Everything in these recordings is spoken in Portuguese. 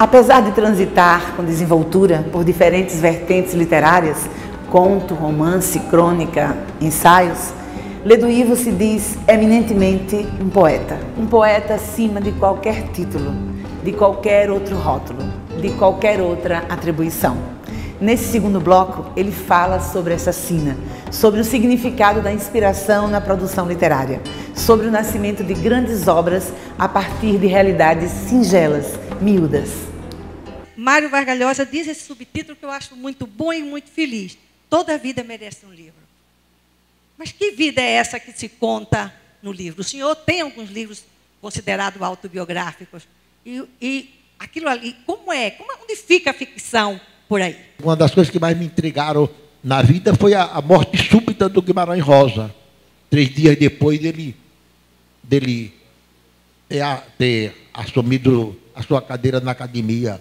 Apesar de transitar com desenvoltura por diferentes vertentes literárias, conto, romance, crônica, ensaios, Ledo-Ivo se diz eminentemente um poeta acima de qualquer título, de qualquer outro rótulo, de qualquer outra atribuição. Nesse segundo bloco, ele fala sobre essa sina, sobre o significado da inspiração na produção literária, sobre o nascimento de grandes obras a partir de realidades singelas, miúdas. Mário Vargas Llosa diz esse subtítulo que eu acho muito bom e muito feliz. Toda vida merece um livro. Mas que vida é essa que se conta no livro? O senhor tem alguns livros considerados autobiográficos. E aquilo ali, onde fica a ficção por aí? Uma das coisas que mais me intrigaram na vida foi a morte súbita do Guimarães Rosa. 3 dias depois dele ter assumido a sua cadeira na academia.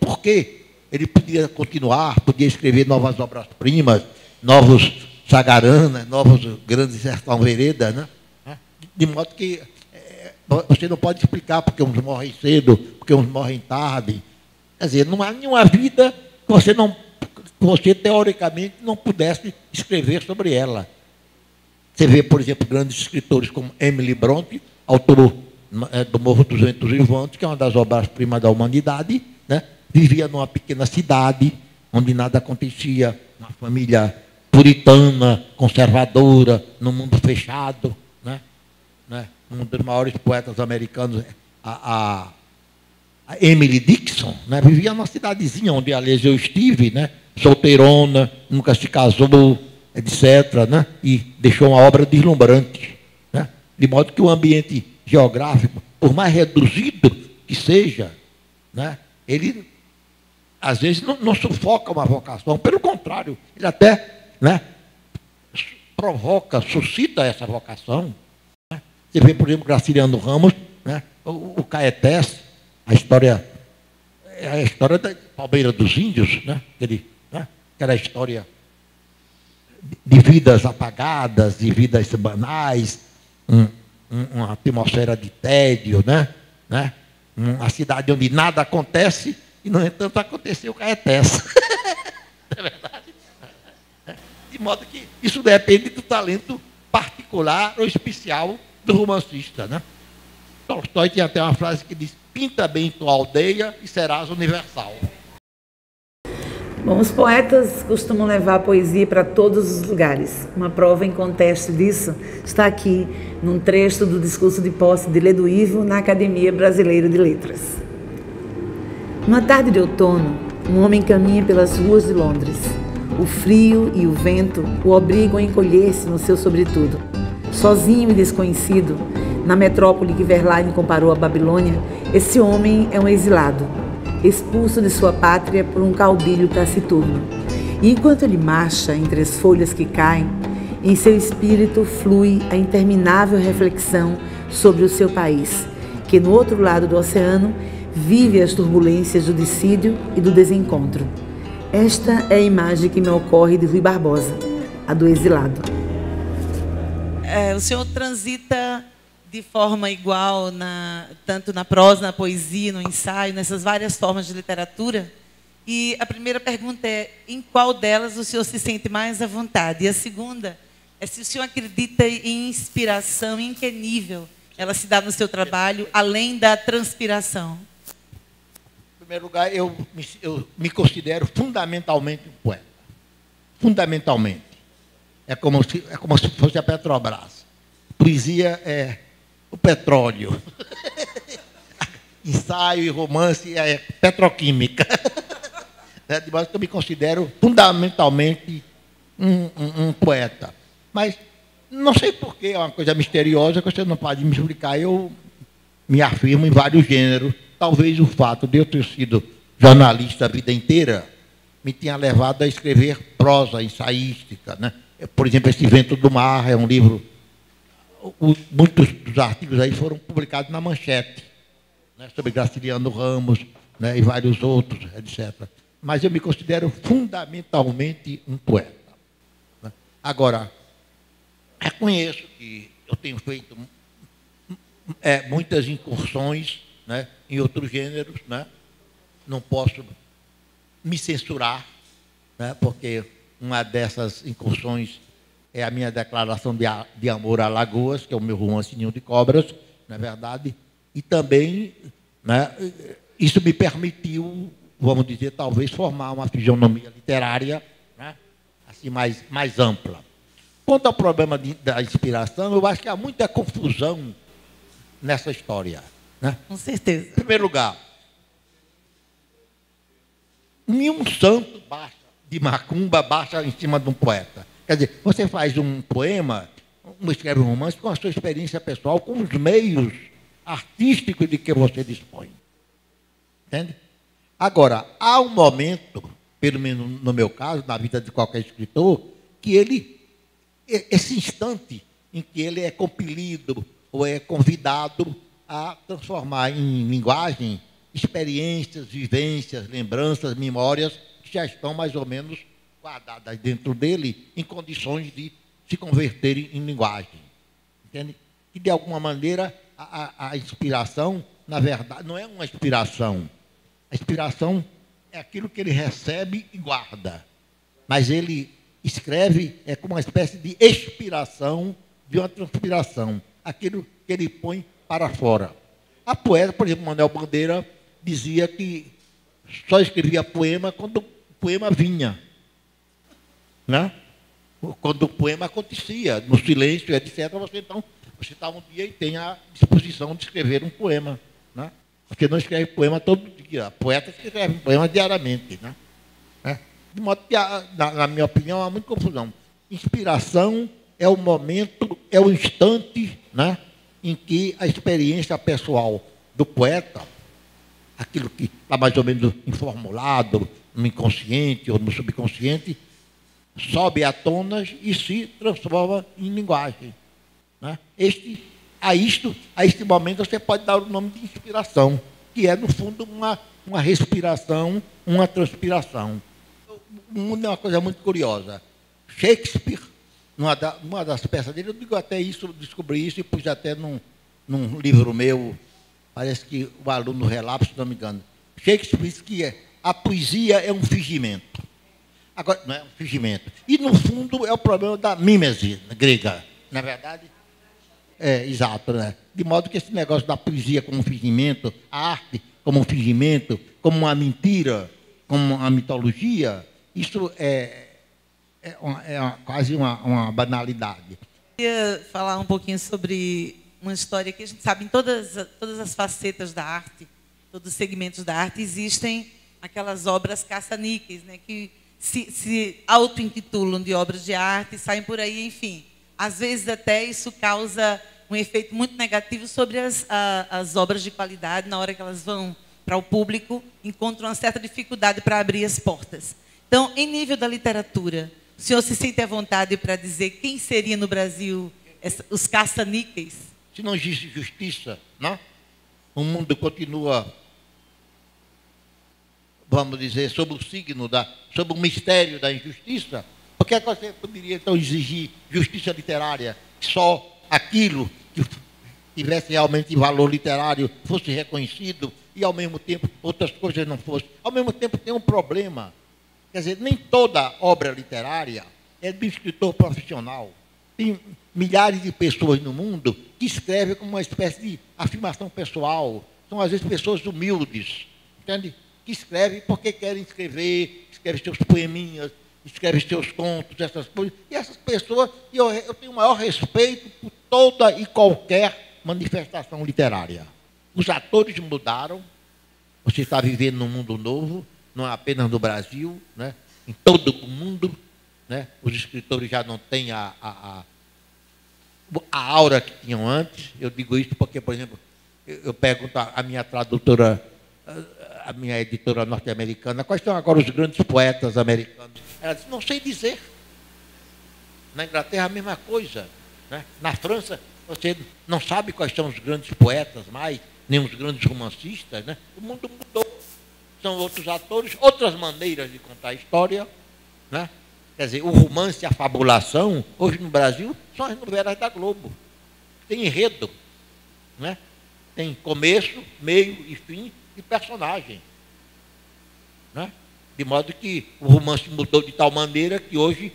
Por quê? Ele podia continuar, podia escrever novas obras-primas, novos Sagaranas, novos Grandes Sertão Vereda, né? De modo que você não pode explicar porque uns morrem cedo, porque uns morrem tarde. Quer dizer, não há nenhuma vida que você teoricamente não pudesse escrever sobre ela. Você vê, por exemplo, grandes escritores como Emily Brontë, autor do Morro dos Ventos Vivantes, que é uma das obras-primas da humanidade, né? Vivia numa pequena cidade, onde nada acontecia, uma família puritana, conservadora, num mundo fechado, né? Um dos maiores poetas americanos, a Emily Dickinson, né? Vivia numa cidadezinha onde, aliás, eu estive, né? Solteirona, nunca se casou, etc., né? E deixou uma obra deslumbrante, né? De modo que o ambiente geográfico, por mais reduzido que seja, né? Ele, às vezes, não sufoca uma vocação, pelo contrário, ele até, né, suscita essa vocação. Né? Você vê, por exemplo, Graciliano Ramos, né, o Caetés, a história da Palmeira dos Índios, né, aquela história de vidas apagadas, de vidas banais, uma atmosfera de tédio, né? Uma cidade onde nada acontece, e, no entanto, aconteceu o Caetés. Não é verdade? De modo que isso depende do talento particular ou especial do romancista, né? Tolstói tinha até uma frase que diz: pinta bem tua aldeia e serás universal. Bom, os poetas costumam levar a poesia para todos os lugares. Uma prova em contexto disso está aqui, num trecho do discurso de posse de Ledo-Ivo na Academia Brasileira de Letras. Numa tarde de outono, um homem caminha pelas ruas de Londres. O frio e o vento o obrigam a encolher-se no seu sobretudo. Sozinho e desconhecido, na metrópole que Verlaine comparou à Babilônia, esse homem é um exilado, expulso de sua pátria por um caudilho taciturno. E enquanto ele marcha entre as folhas que caem, em seu espírito flui a interminável reflexão sobre o seu país, que no outro lado do oceano vive as turbulências do dissídio e do desencontro. Esta é a imagem que me ocorre de Rui Barbosa, a do exilado. O senhor transita de forma igual, tanto na prosa, na poesia, no ensaio, nessas várias formas de literatura. E a primeira pergunta é: em qual delas o senhor se sente mais à vontade? E a segunda é se o senhor acredita em inspiração, em que nível ela se dá no seu trabalho, além da transpiração? Em primeiro lugar, eu me considero fundamentalmente um poeta. Fundamentalmente. É como se fosse a Petrobras. Poesia é o petróleo. Ensaio e romance é petroquímica. De modo que eu me considero fundamentalmente um poeta. Mas não sei porquê, é uma coisa misteriosa que você não pode me explicar. Eu me afirmo em vários gêneros. Talvez o fato de eu ter sido jornalista a vida inteira me tenha levado a escrever prosa ensaística, né? Por exemplo, esse Vento do Mar é um livro. Muitos dos artigos aí foram publicados na Manchete, né, sobre Graciliano Ramos, né, e vários outros, etc. Mas eu me considero fundamentalmente um poeta. Né? Agora, reconheço que eu tenho feito muitas incursões, né, em outros gêneros, né, não posso me censurar, né, porque uma dessas incursões é a minha declaração de amor a Alagoas, que é o meu romance Ninho de Cobras, na verdade, e também, né, isso me permitiu, vamos dizer, talvez formar uma fisionomia literária, né, assim, mais ampla. Quanto ao problema da inspiração, eu acho que há muita confusão nessa história, né? Com certeza. Em primeiro lugar, nenhum santo de macumba baixa em cima de um poeta. Quer dizer, você faz um poema, escreve um romance com a sua experiência pessoal, com os meios artísticos de que você dispõe. Entende? Agora, há um momento, pelo menos no meu caso, na vida de qualquer escritor, que esse instante em que ele é compelido ou é convidado a transformar em linguagem experiências, vivências, lembranças, memórias que já estão mais ou menos guardadas dentro dele em condições de se converterem em linguagem. Entende? E, de alguma maneira, a inspiração, na verdade, não é uma inspiração. A inspiração é aquilo que ele recebe e guarda. Mas ele escreve como uma espécie de expiração de uma transpiração. Aquilo que ele põe para fora. A poeta, por exemplo, Manuel Bandeira, dizia que só escrevia poema quando o poema vinha. Né? Quando o poema acontecia, no silêncio, etc., você está um dia e tem a disposição de escrever um poema. Né? Porque não escreve poema todo dia. Poeta escreve poema diariamente. Né? De modo que, na minha opinião, há muita confusão. Inspiração é o momento, é o instante, né, em que a experiência pessoal do poeta, aquilo que está mais ou menos informulado no inconsciente ou no subconsciente, sobe à tona e se transforma em linguagem. Né? A este momento você pode dar o nome de inspiração, que é, no fundo, uma respiração, uma transpiração. O mundo é uma coisa muito curiosa. Shakespeare, numa das peças dele, eu digo até isso, descobri isso e pus até num livro meu, parece que o aluno relapso, se não me engano. Shakespeare diz que a poesia é um fingimento. Agora, não é um fingimento. E, no fundo, é o problema da mímese grega, na verdade. É, exato, né? De modo que esse negócio da poesia como um fingimento, a arte como um fingimento, como uma mentira, como uma mitologia, isso quase uma banalidade. Eu queria falar um pouquinho sobre uma história que a gente sabe, em todas as facetas da arte, todos os segmentos da arte, existem aquelas obras caça-níqueis, né, que se auto-intitulam de obras de arte, saem por aí, enfim. Às vezes até isso causa um efeito muito negativo sobre as obras de qualidade, na hora que elas vão para o público, encontram uma certa dificuldade para abrir as portas. Então, em nível da literatura, o senhor se sente à vontade para dizer quem seria no Brasil os caça-níqueis? Se não existe justiça, não? O mundo continua, vamos dizer, sob o signo, sob o mistério da injustiça. Por que você poderia, então, exigir justiça literária? Só aquilo que tivesse realmente valor literário fosse reconhecido e, ao mesmo tempo, outras coisas não fossem. Ao mesmo tempo, tem um problema. Quer dizer, nem toda obra literária é do escritor profissional. Tem milhares de pessoas no mundo que escrevem como uma espécie de afirmação pessoal. São, às vezes, pessoas humildes, entende? Que escrevem porque querem escrever, escrevem seus poeminhas, escrevem seus contos, essas coisas. E essas pessoas, eu tenho o maior respeito por toda e qualquer manifestação literária. Os atores mudaram, você está vivendo num mundo novo, não é apenas no Brasil, né? Em todo o mundo, né? Os escritores já não têm a aura que tinham antes. Eu digo isso porque, por exemplo, eu pergunto à minha tradutora, a minha editora norte-americana, quais são agora os grandes poetas americanos? Ela disse, não sei dizer. Na Inglaterra, a mesma coisa. Né? Na França, você não sabe quais são os grandes poetas mais, nem os grandes romancistas. Né? O mundo mudou. São outros atores, outras maneiras de contar a história. Né? Quer dizer, o romance e a fabulação, hoje no Brasil, são as novelas da Globo. Tem enredo. Né? Tem começo, meio e fim e personagem. né? De modo que o romance mudou de tal maneira que hoje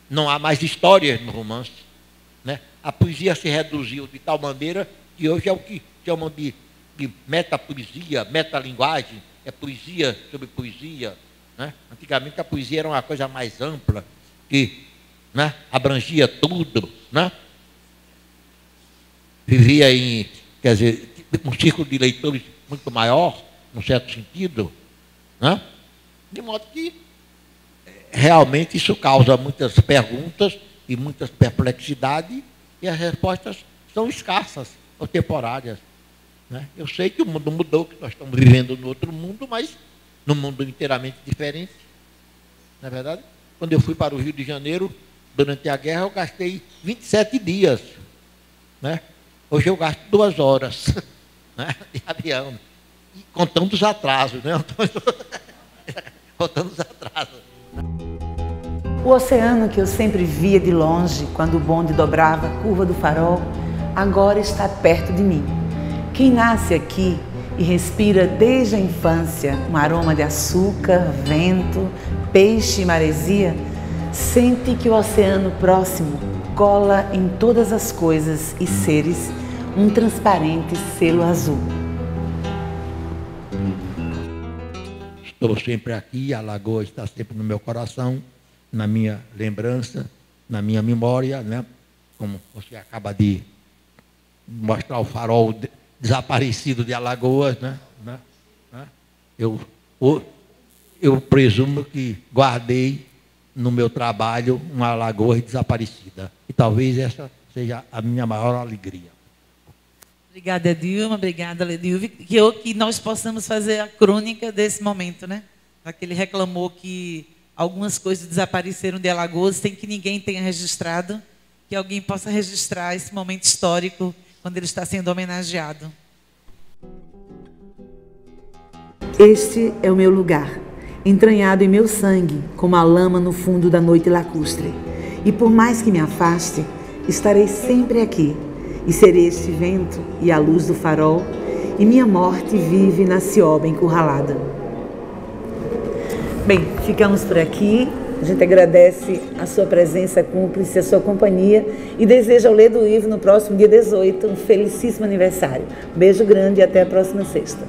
não há mais histórias no romance, né? A poesia se reduziu de tal maneira que hoje é o que chamam de metapoesia, metalinguagem, é poesia sobre poesia, né? Antigamente a poesia era uma coisa mais ampla, que, né, abrangia tudo, né? Vivia em, quer dizer, um círculo de leitores muito maior, num certo sentido, né? De modo que realmente isso causa muitas perguntas e muitas perplexidades, e as respostas são escassas ou temporárias, né? Eu sei que o mundo mudou, que nós estamos vivendo no outro mundo, mas num mundo inteiramente diferente, não é verdade? Quando eu fui para o Rio de Janeiro, durante a guerra, eu gastei 27 dias, né? Hoje eu gasto 2 horas, né, de avião, e contando os atrasos, né? Contando os atrasos. O oceano que eu sempre via de longe, quando o bonde dobrava a curva do farol, agora está perto de mim. Quem nasce aqui e respira desde a infância um aroma de açúcar, vento, peixe e maresia, sente que o oceano próximo cola em todas as coisas e seres um transparente selo azul. Estou sempre aqui, a lagoa está sempre no meu coração, na minha lembrança, na minha memória, né? Como você acaba de mostrar o farol desaparecido de Alagoas, né? Eu presumo que guardei no meu trabalho uma Alagoas desaparecida. E talvez essa seja a minha maior alegria. Obrigada, Dilma. Obrigada, Ledilve. Que nós possamos fazer a crônica desse momento, né? Já que ele reclamou que algumas coisas desapareceram de Alagoas, sem que ninguém tenha registrado, que alguém possa registrar esse momento histórico quando ele está sendo homenageado. Este é o meu lugar, entranhado em meu sangue, como a lama no fundo da noite lacustre. E por mais que me afaste, estarei sempre aqui, e serei este vento e a luz do farol, e minha morte vive na cioba encurralada. Bem, ficamos por aqui. A gente agradece a sua presença cúmplice, a sua companhia e deseja ao Ledo Ivo no próximo dia 18 um felicíssimo aniversário. Um beijo grande e até a próxima sexta.